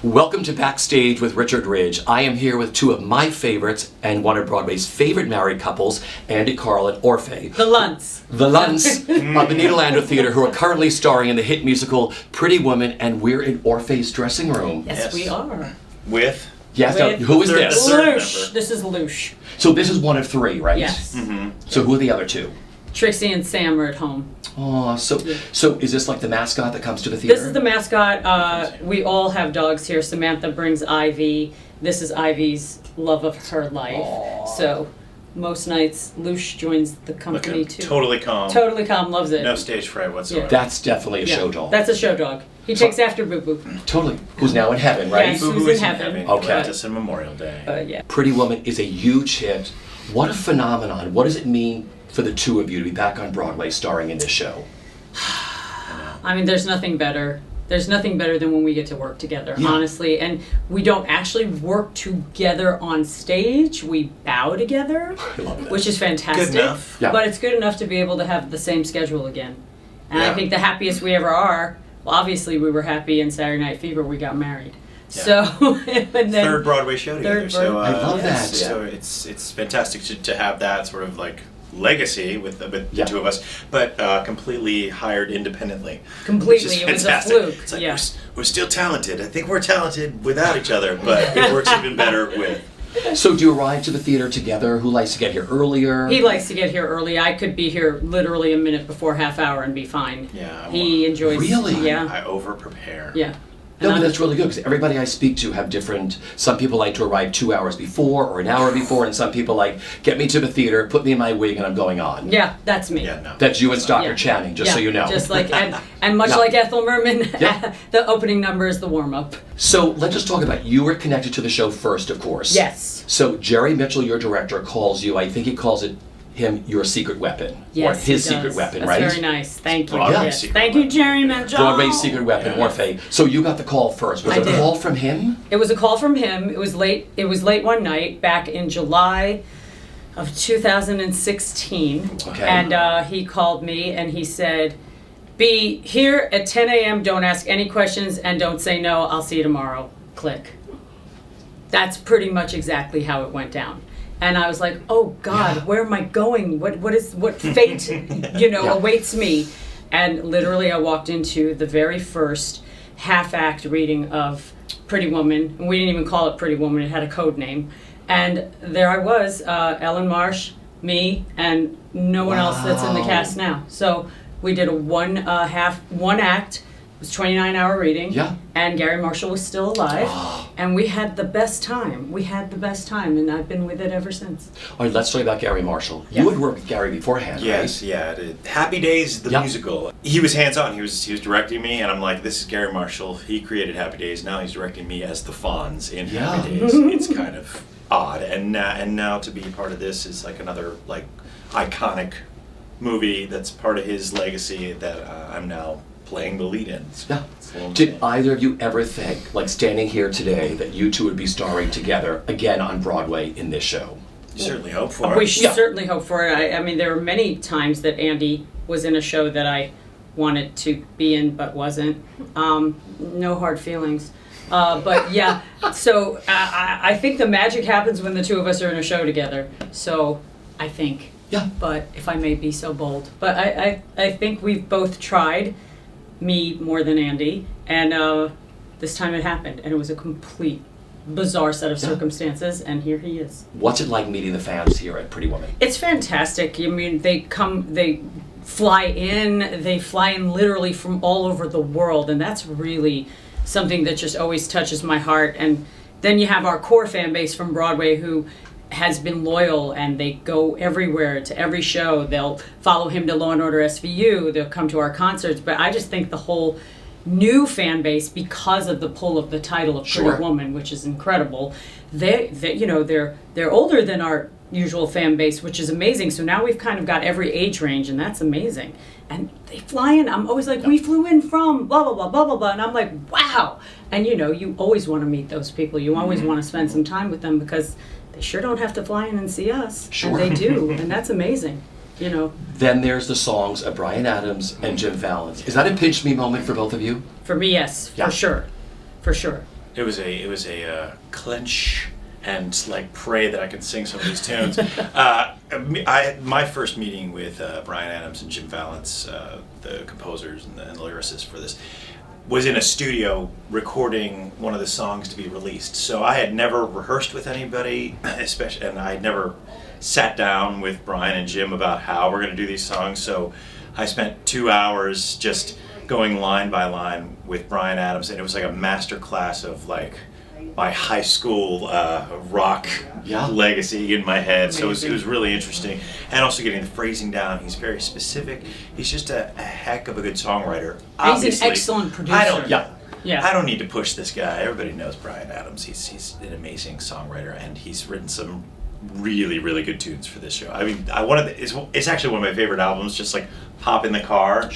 Welcome to Backstage with Richard Ridge. I am here with two of my favorites and one of Broadway's favorite married couples, Andy Karl and Orfeh. The Lunts. The Lunts of the Nederlander Theatre, who are currently starring in the hit musical Pretty Woman, and we're in Orfeh's dressing room. Yes, we are. With? Yes, now, who is this? Loosh. This is Loosh. So this is one of three, right? Yes. Mm-hmm. So who are the other two? Trixie and Sam are at home. Oh, so is this like the mascot that comes to the theater? This is the mascot. We all have dogs here. Samantha brings Ivy. This is Ivy's love of her life. Aww. So most nights, Loosh joins the company too. Totally calm. Totally calm, loves it. No stage fright whatsoever. Yeah. That's definitely a show dog. That's a show dog. He takes after Boo Boo. Totally. Who's now in heaven, right? Yes. Boo Who's Boo in is in heaven. heaven. Okay. Left us in Memorial Day. Yeah. Pretty Woman is a huge hit. What a phenomenon. What does it mean for the two of you to be back on Broadway starring in this show? I mean, there's nothing better. There's nothing better than when we get to work together, Yeah. honestly. And we don't actually work together on stage. We bow together, I love that. which is fantastic. Good enough. Yeah. But it's good enough to be able to have the same schedule again. And I Yeah. think the happiest we ever are, well, obviously we were happy in Saturday Night Fever. We got married. Yeah. So, and then Third Broadway show together. Third So, I love that. So it's fantastic to have that sort of like legacy with Yeah. the two of us, but completely hired independently. completely, Which is it was a fantastic. fluke. It's like Yeah. we're still talented. I think we're talented without each other, but it works even better with. So do you arrive to the theater together? Who likes to get here earlier? He likes to get here early. I could be here literally a minute before half hour and be fine. Yeah. He enjoys. Really? Yeah. I over prepare. Yeah. No, And but that's really good because everybody I speak to have different. Some people like to arrive 2 hours before or an hour before, and some people like get me to the theater, put me in my wig, and I'm going on. Yeah, that's me. Yeah, no. That's you and Stockard Yeah. Channing, just so you know. Just like and much Yeah. like Ethel Merman, Yeah. the opening number is the warm up. So let's just talk about you were connected to the show first, of course. Yes. So Jerry Mitchell, your director, calls you. I think he calls it him your secret weapon, Yes, or his he does. secret weapon, That's right? very nice. Thank you. Broadway's Yes. secret Thank you, weapon. Jerry Mitchell. Broadway's secret weapon, Yeah. Orfeh. So you got the call first. Was I it a did. call from him? It was a call from him. It was late. It was late one night back in July of 2016, Okay. and he called me and he said, "Be here at 10 a.m. Don't ask any questions and don't say no. I'll see you tomorrow." Click. That's pretty much exactly how it went down. And I was like, "Oh God, Yeah. where am I going? What fate, Yeah. awaits me?" And literally, I walked into the very first half-act reading of Pretty Woman. And we didn't even call it Pretty Woman; it had a code name. And there I was, Ellen Marsh, me, and no one else that's in the Wow. cast now. So we did a one act. It was 29-hour reading. Yeah. And Gary Marshall was still alive. And we had the best time. And I've been with it ever since. All right, let's talk about Gary Marshall. Yeah. You had worked with Gary beforehand, Yes, right? yeah. Happy Days, the Yeah. musical. He was hands-on. He was directing me, and I'm like, this is Gary Marshall. He created Happy Days. Now he's directing me as the Fonz in Yeah. Happy Days. It's kind of odd, and now to be part of this is like another like iconic movie that's part of his legacy that I'm now playing the lead in. Yeah. It's a little Did insane. either of you ever think, like standing here today, that you two would be starring together again on Broadway in this show? You certainly hope for We it. should Yeah. certainly hope for it. I mean, there were many times that Andy was in a show that I wanted to be in but wasn't. No hard feelings. But yeah, so I think the magic happens when the two of us are in a show together. So I think. Yeah. But if I may be so bold. But I think we've both tried, me more than Andy, and this time it happened. And it was a complete bizarre set of Yeah. circumstances, and here he is. What's it like meeting the fans here at Pretty Woman? It's fantastic. I mean, they fly in literally from all over the world, and that's really something that just always touches my heart. And then you have our core fan base from Broadway who has been loyal, and they go everywhere to every show. They'll follow him to Law and Order SVU. They'll come to our concerts. But I just think the whole new fan base, because of the pull of the title of Pretty Sure. Woman, which is incredible, they're older than our usual fan base, which is amazing. So now we've kind of got every age range, and that's amazing. And they fly in. I'm always like, we flew in from blah blah blah blah blah blah, and I'm like, wow. And you always want to meet those people. You always want to spend some time with them because they sure don't have to fly in and see us. Sure. And they do, and that's amazing. Then there's the songs of Bryan Adams and Jim Fallon. Is that a pinch me moment for both of you? For me, yes, Yeah. for sure. It was a clench and like pray that I can sing some of these tunes. My first meeting with Bryan Adams and Jim Vallance, the composers and the lyricists for this, was in a studio recording one of the songs to be released. So I had never rehearsed with anybody, especially, and I had never sat down with Bryan and Jim about how we're going to do these songs. So I spent 2 hours just going line by line with Bryan Adams, and it was like a master class of like my high school rock legacy in my head. So it was really interesting, and also getting the phrasing down. He's very specific. He's just a heck of a good songwriter. He's an excellent producer. I don't need to push this guy. Everybody knows Bryan Adams. He's an amazing songwriter, and he's written some really, really good tunes for this show. I mean, it's actually one of my favorite albums. Just like hop in the car,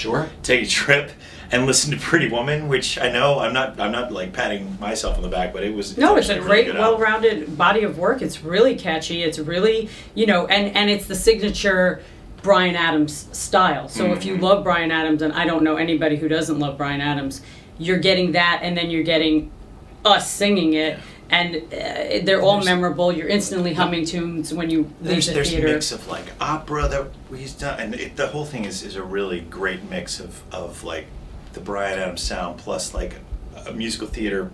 take a trip, and listen to Pretty Woman, which I know I'm not like patting myself on the back, but it's a great, well-rounded body of work. It's really catchy. It's really, and it's the signature Bryan Adams style. So if you love Bryan Adams, and I don't know anybody who doesn't love Bryan Adams, you're getting that, and then you're getting us singing it. And they're all memorable. You're instantly humming tunes when you leave the theater. There's a mix of like opera that he's done, and the whole thing is a really great mix of like the Bryan Adams sound plus like a musical theater,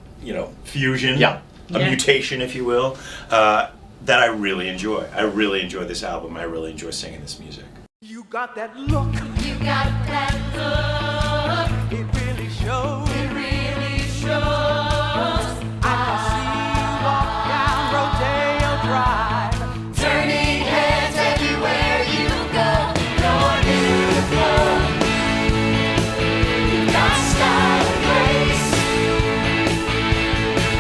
fusion, a mutation, if you will, that I really enjoy. I really enjoy this album. I really enjoy singing this music. You got that look. You got that look. It really shows. It really shows. Rodeo Drive, turning heads everywhere you go. You're beautiful. You've got style and grace.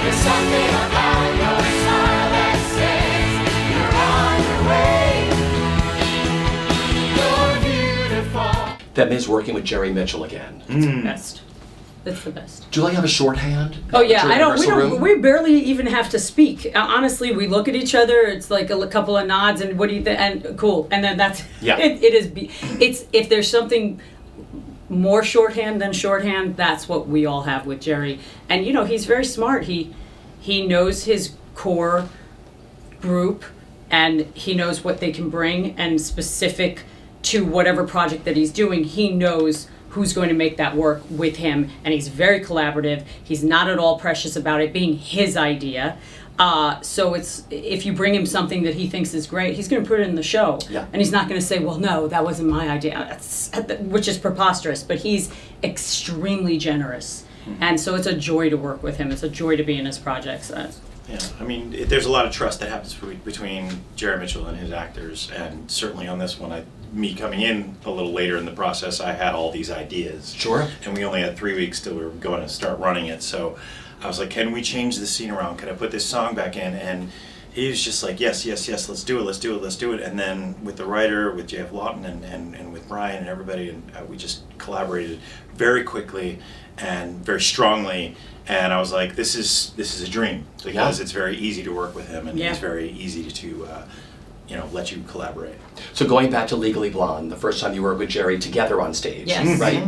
There's something about your smile that says you're on your way. You're beautiful. That means working with Jerry Mitchell again. It's the best. It's the best. Do you like have a shorthand? Oh yeah, we barely even have to speak. Honestly, we look at each other. It's like a couple of nods, and what do you think? And cool, and then that's It's if there's something more shorthand than shorthand, that's what we all have with Jerry. And he's very smart. He knows his core group, and he knows what they can bring, and specific to whatever project that he's doing, he knows who's going to make that work with him, and he's very collaborative. He's not at all precious about it being his idea. So it's if you bring him something that he thinks is great, he's going to put it in the show, and he's not going to say, "Well, no, that wasn't my idea," which is preposterous. But he's extremely generous, and so it's a joy to work with him. It's a joy to be in his projects. Yeah, I mean, there's a lot of trust that happens between Jerry Mitchell and his actors, and certainly on this one, me coming in a little later in the process, I had all these ideas. Sure. And we only had 3 weeks till we were going to start running it, so I was like, can we change the scene around? Can I put this song back in? And he was just like, yes, let's do it. And then with the writer, with J.F. Lawton and with Bryan and everybody, and we just collaborated very quickly and very strongly. And I was like, this is a dream, because it's very easy to work with him, and it's very easy to let you collaborate. So going back to Legally Blonde, the first time you worked with Jerry together on stage, right?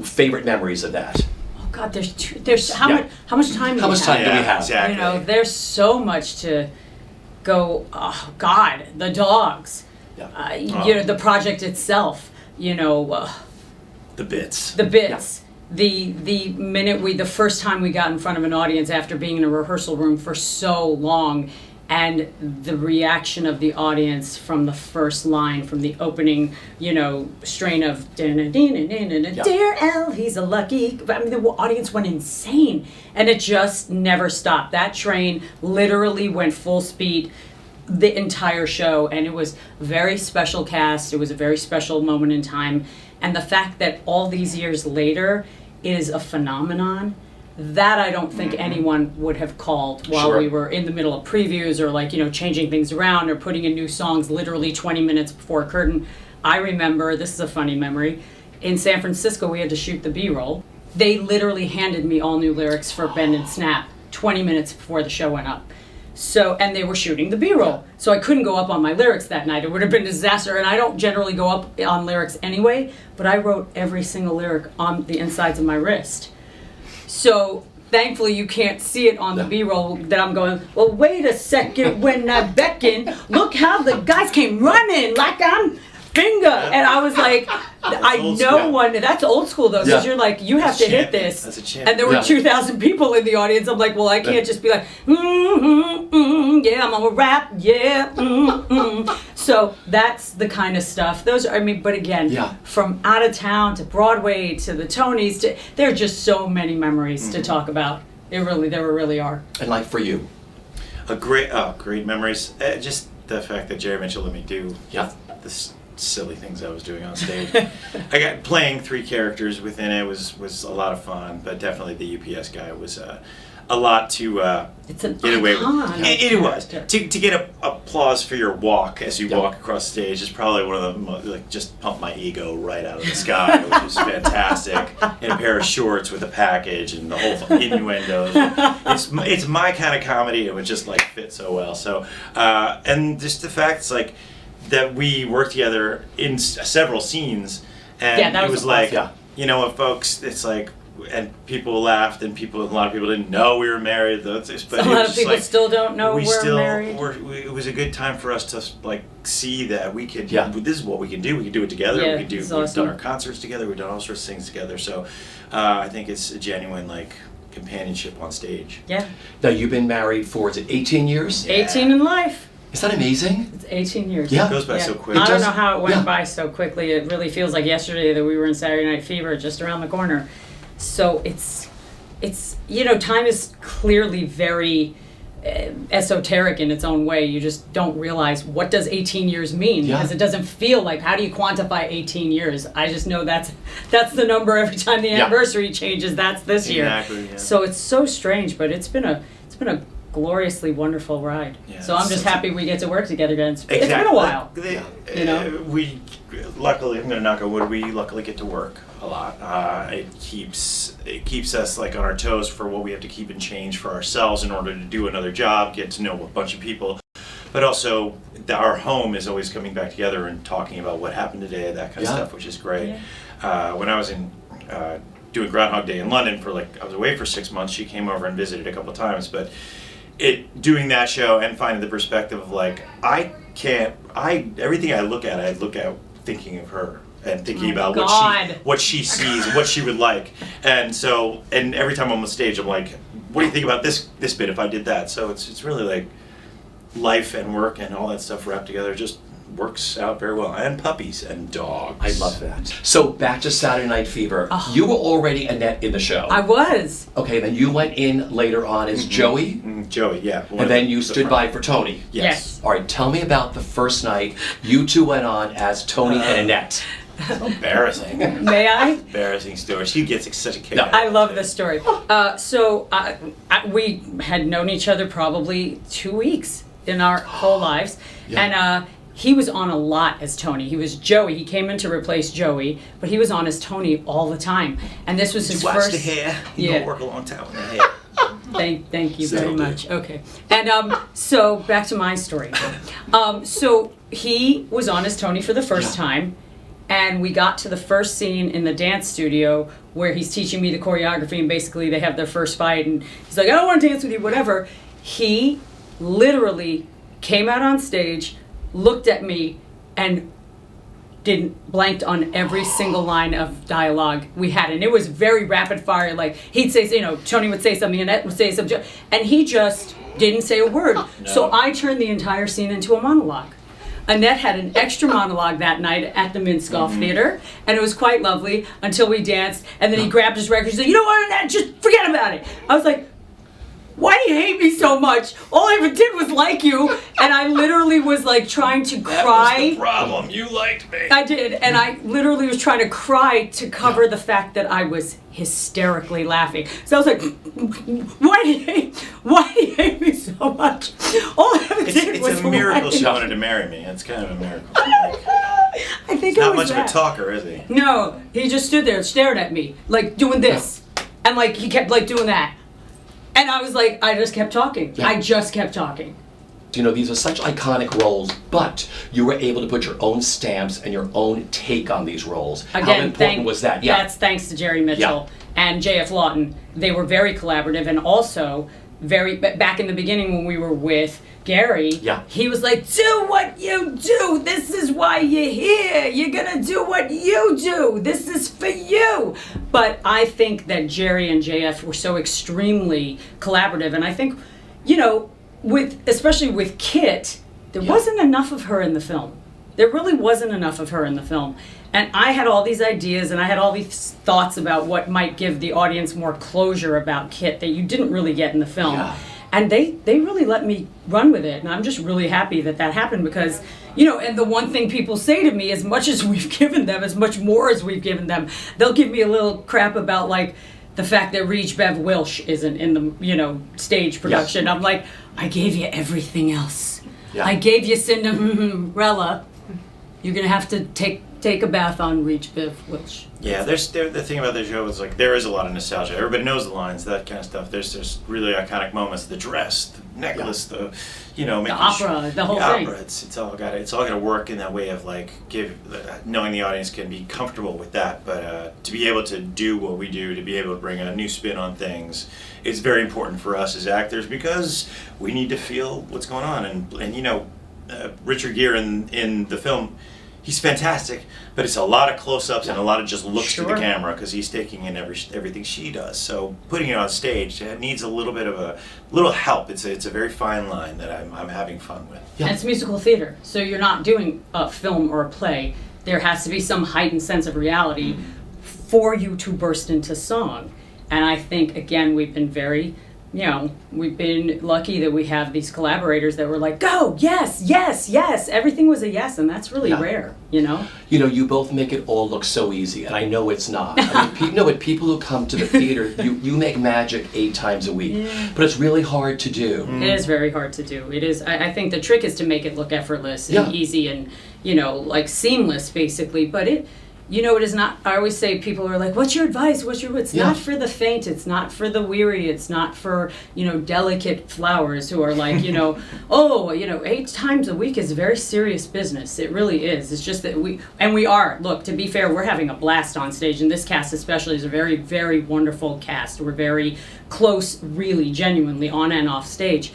Favorite memories of that? Oh God, there's how much time? How much time do we have? Exactly. There's so much to go. Oh God, the dogs. The project itself. The bits. The first time we got in front of an audience after being in a rehearsal room for so long, and the reaction of the audience from the first line, from the opening, strain of Dear L, he's a lucky. I mean, the audience went insane, and it just never stopped. That train literally went full speed the entire show, and it was a very special cast. It was a very special moment in time, and the fact that all these years later it is a phenomenon that I don't think anyone would have called while we were in the middle of previews, or changing things around or putting in new songs literally 20 minutes before a curtain. I remember, this is a funny memory, in San Francisco we had to shoot the B-roll. They literally handed me all new lyrics for Bend and Snap 20 minutes before the show went up. So, and they were shooting the B-roll. So I couldn't go up on my lyrics that night. It would have been a disaster, and I don't generally go up on lyrics anyway, but I wrote every single lyric on the insides of my wrist. So thankfully you can't see it on the B-roll that I'm going, well, wait a second, when I beckon, look how the guys came running like I'm finger. And I was like, I know one, that's old school though, because you're like, you have to hit this. That's a champion. And there were 2,000 people in the audience. I'm like, well, I can't just be like, yeah, I'm gonna rap, yeah, So that's the kind of stuff. Those are, I mean, but again, from out of town to Broadway to the Tonys, there are just so many memories to talk about. There really are. And like for you? Great memories. Just the fact that Jerry Mitchell let me do this silly things I was doing on stage. I got playing 3 characters within it was a lot of fun, but definitely the UPS guy was a lot to get away with. It was to get applause for your walk as you walk across stage is probably one of the like just pumped my ego right out of the sky, which was fantastic. In a pair of shorts with a package and the whole innuendos. It's my kind of comedy. It would just like fit so well. So and just the fact it's like that we worked together in several scenes, and it was like, you know what, folks, it's like, and people laughed, and a lot of people didn't know we were married. But a lot of people still don't know we're married. It was a good time for us to like see that we could. This is what we can do. We can do it together. We've done our concerts together. We've done all sorts of things together. So I think it's a genuine like companionship on stage. Yeah. Now you've been married for, is it 18 years? 18 in life. Is that amazing? It's 18 years. Yeah. It goes by so quick. I don't know how it went by so quickly. It really feels like yesterday that we were in Saturday Night Fever just around the corner. So it's you know, time is clearly very esoteric in its own way. You just don't realize what does 18 years mean because it doesn't feel like, how do you quantify 18 years? I just know that's the number every time the anniversary changes. That's this year. Exactly. Yeah. So it's so strange, but it's been a gloriously wonderful ride. Yeah, so I'm just happy we get to work together again. It's been a while. You know, we luckily, I'm gonna knock on wood, we luckily get to work a lot. It keeps us like on our toes for what we have to keep and change for ourselves in order to do another job, get to know a bunch of people. But also, our home is always coming back together and talking about what happened today, that kind of stuff, which is great. When I was in doing Groundhog Day in London I was away for 6 months. She came over and visited a couple times, but doing that show and finding the perspective of like, everything I look at thinking of her and thinking about what she sees, what she would like. And so, and every time I'm on stage, I'm like, what do you think about this bit if I did that? So it's really like life and work and all that stuff wrapped together just works out very well. And puppies and dogs. I love that. So back to Saturday Night Fever. You were already Annette in the show. I was. Okay, then you went in later on as Joey. Joey, yeah. And then you stood by for Tony. Yes. All right, tell me about the first night you two went on as Tony and Annette. Embarrassing. May I? Embarrassing story. She gets such a kick out of it. I love this story. We had known each other probably 2 weeks in our whole lives. And he was on a lot as Tony. He was Joey. He came in to replace Joey, but he was on as Tony all the time. And this was his watch first. The hair. You don't work a long time with the hair. Thank you very much. Okay. And so back to my story. So he was on as Tony for the first time. And we got to the first scene in the dance studio where he's teaching me the choreography, and basically they have their first fight, and he's like, I don't want to dance with you, whatever. He literally came out on stage, looked at me, and blanked on every single line of dialogue we had. And it was very rapid fire. Like, he'd say, Tony would say something, Annette would say something, and he just didn't say a word. No. So I turned the entire scene into a monologue. Annette had an extra monologue that night at the Minskoff Theater, and it was quite lovely until we danced, and then he grabbed his record and said, you know what, Annette, just forget about it. I was like, why do you hate me so much? All I ever did was like you. And I literally was like trying to cry. That was the problem. You liked me. I did. And I literally was trying to cry to cover the fact that I was hysterically laughing. So I was like, why do you hate me so much? All I ever did was It's a miracle she wanted to marry me. It's kind of a miracle. I think not much of a talker, is he? No. He just stood there and stared at me, like doing this. And like he kept like doing that. And I was like, I just kept talking. Yeah. I just kept talking. You know, these are such iconic roles, but you were able to put your own stamps and your own take on these roles. Again, how important was that? Yeah. That's thanks to Jerry Mitchell and J.F. Lawton. They were very collaborative, and also very, back in the beginning when we were with Gary, he was like, do what you do. This is why you're here. You're going to do what you do. This is for you. But I think that Jerry and JF were so extremely collaborative. And I think, you know, especially with Kit, there wasn't enough of her in the film. There really wasn't enough of her in the film. And I had all these ideas and I had all these thoughts about what might give the audience more closure about Kit that you didn't really get in the film. Yeah. And they really let me run with it. And I'm just really happy that happened because, you know, and the one thing people say to me, as much as we've given them, as much more as we've given them, they'll give me a little crap about, like, the fact that Reach Bev Welsh isn't in the, you know, stage production. I'm like, I gave you everything else. Yeah. I gave you Cinderella. You're going to have to take a bath on Reach Bev Welsh. Yeah, the thing about the show is, like, there is a lot of nostalgia. Everybody knows the lines, that kind of stuff. There's really iconic moments. The dress, the necklace, the opera, the whole thing. Opera. It's all got to work in that way of, like, knowing the audience can be comfortable with that. But to be able to do what we do, to be able to bring a new spin on things, it's very important for us as actors because we need to feel what's going on. And you know, Richard Gere in the film, he's fantastic, but it's a lot of close-ups and a lot of just looks to the camera because he's taking in everything she does. So putting it on stage, it needs a little bit of a little help. It's a very fine line that I'm having fun with. Yeah. And it's musical theater, so you're not doing a film or a play. There has to be some heightened sense of reality for you to burst into song. And I think, again, we've been very... You know, we've been lucky that we have these collaborators that were like, go, yes, yes, yes. Everything was a yes, and that's really rare, you know? You know, you both make it all look so easy, and I know it's not. I mean, but people who come to the theater, you make magic 8 times a week, but it's really hard to do. It is very hard to do. It is. I think the trick is to make it look effortless and easy and, you know, like seamless, basically, but it... You know, it is not, I always say, people are like, what's your advice? It's not for the faint, it's not for the weary, it's not for, you know, delicate flowers who are like, you know, 8 times a week is very serious business. It really is. It's just that we are, look, to be fair, we're having a blast on stage, and this cast especially is a very, very wonderful cast. We're very close, really, genuinely, on and off stage.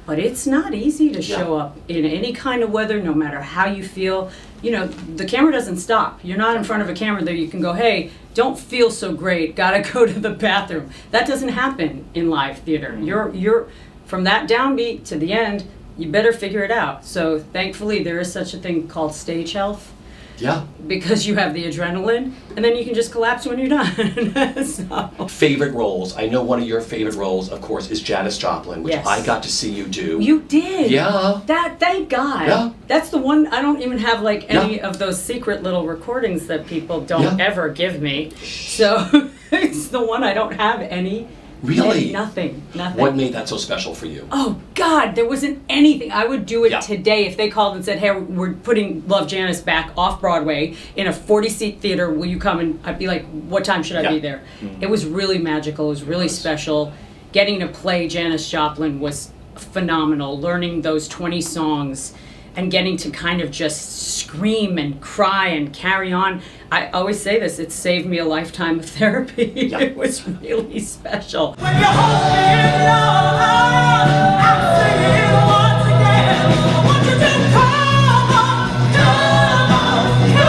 But it's not easy to show up in any kind of weather, no matter how you feel. You know, the camera doesn't stop. You're not in front of a camera that you can go, hey, don't feel so great, gotta go to the bathroom. That doesn't happen in live theater. You're from that downbeat to the end, you better figure it out. So thankfully there is such a thing called stage health. Yeah. Because you have the adrenaline, and then you can just collapse when you're done. So. Favorite roles. I know one of your favorite roles, of course, is Janis Joplin, which I got to see you do. You did? Yeah. Thank God. Yeah. That's the one, I don't even have like any of those secret little recordings that people don't ever give me. So it's the one I don't have any. Really? Nothing. What made that so special for you? Oh, God, there wasn't anything. I would do it today if they called and said, hey, we're putting Love Janis back off Broadway in a 40-seat theater. Will you come? And I'd be like, what time should I be there? It was really magical. It was really special. Getting to play Janis Joplin was phenomenal. Learning those 20 songs and getting to kind of just scream and cry and carry on. I always say this, it saved me a lifetime of therapy. It was really special. When you hold me in your arms, I'm singing once again. Won't you just come on, come on, come on, come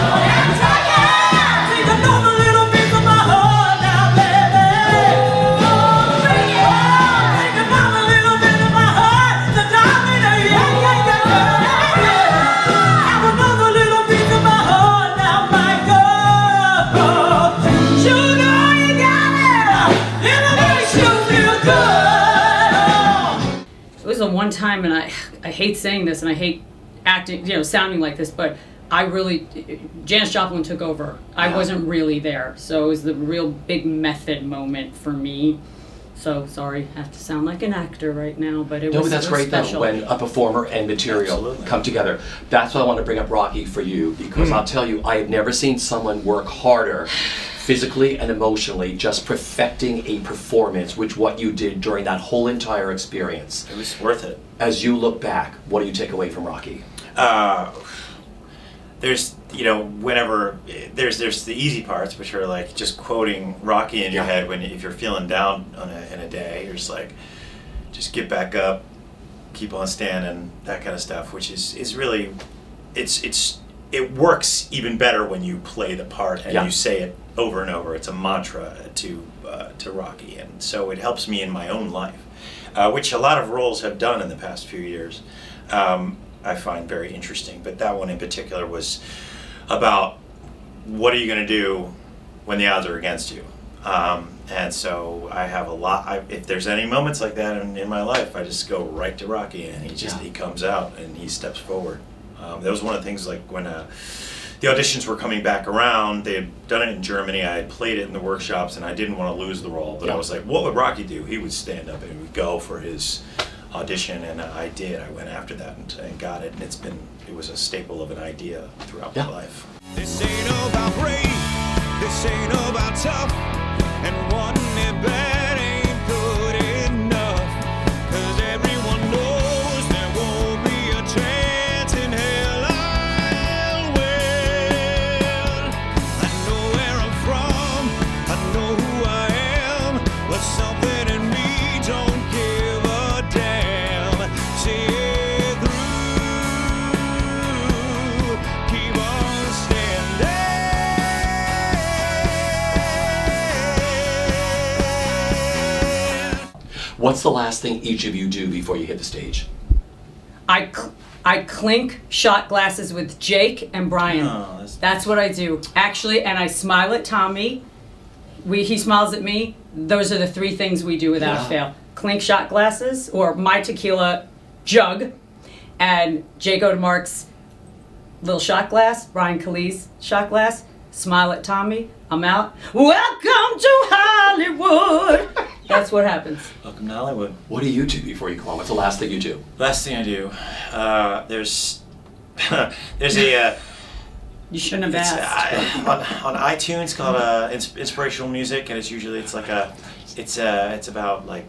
on, and take it. Take another little piece of my heart now, baby. Bring it on. Take another little bit of my heart, the diamond, Have another little piece of my heart now, my girl. You know you got it. It'll make you feel good. It was the one time, and I hate saying this, and I hate acting, you know, sounding like this, but Janis Joplin took over. I wasn't really there, so it was the real big method moment for me. So sorry, I have to sound like an actor right now, but it was that's great special. though, when a performer and material come together. That's why I want to bring up Rocky for you, because I'll tell you, I have never seen someone work harder physically and emotionally, just perfecting a performance, which what you did during that whole entire experience. It was worth it. As you look back, what do you take away from Rocky? There's, whenever there's the easy parts, which are like just quoting Rocky in your head if you're feeling down in a day. You're just like, just get back up, keep on standing, that kind of stuff, which is really, it works even better when you play the part and you say it over and over. It's a mantra to Rocky, and so it helps me in my own life, which a lot of roles have done in the past few years. I find very interesting, but that one in particular was about what are you going to do when the odds are against you, and so I have a lot. If there's any moments like that in my life, I just go right to Rocky, and he comes out and he steps forward. That was one of the things, like when the auditions were coming back around. They had done it in Germany. I had played it in the workshops, and I didn't want to lose the role, but I was like, what would Rocky do? He would stand up and he would go for his audition, and I did. I went after that and got it, and it was a staple of an idea throughout my life. This ain't about brave, this ain't about tough, and wanting it bad ain't good enough, 'cause everyone knows there won't be a chance in hell I'll win. I know where I'm from, I know who I am, but something in me don't give a damn. See it through, keep on standing. What's the last thing each of you do before you hit the stage? I clink shot glasses with Jake and Brian. Oh, that's what I do, actually, and I smile at Tommy. He smiles at me. Those are the three things we do without fail. Clink shot glasses, or my tequila jug, and Jake Odemark's little shot glass, Brian Calise shot glass, smile at Tommy, I'm out. Welcome to Hollywood! That's what happens. Welcome to Hollywood. What do you do before you go on? What's the last thing you do? Last thing I do, there's a You shouldn't have asked. on iTunes called inspirational music, and it's about like,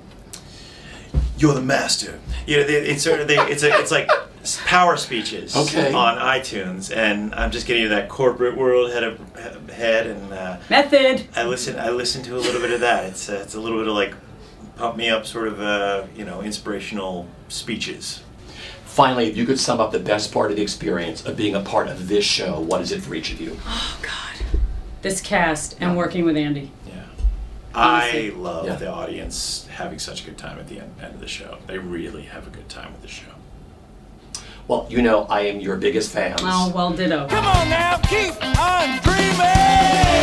you're the master. It's like power speeches on iTunes, and I'm just getting into that corporate world head and Method. I listen to a little bit of that. It's a little bit of like pump me up sort of inspirational speeches. Finally, if you could sum up the best part of the experience of being a part of this show, what is it for each of you? Oh God, this cast and working with Andy. Yeah, Honestly. I love the audience having such a good time at the end of the show. They really have a good time with the show. Well, I am your biggest fan. Oh, well, ditto. Come on now, keep on dreaming.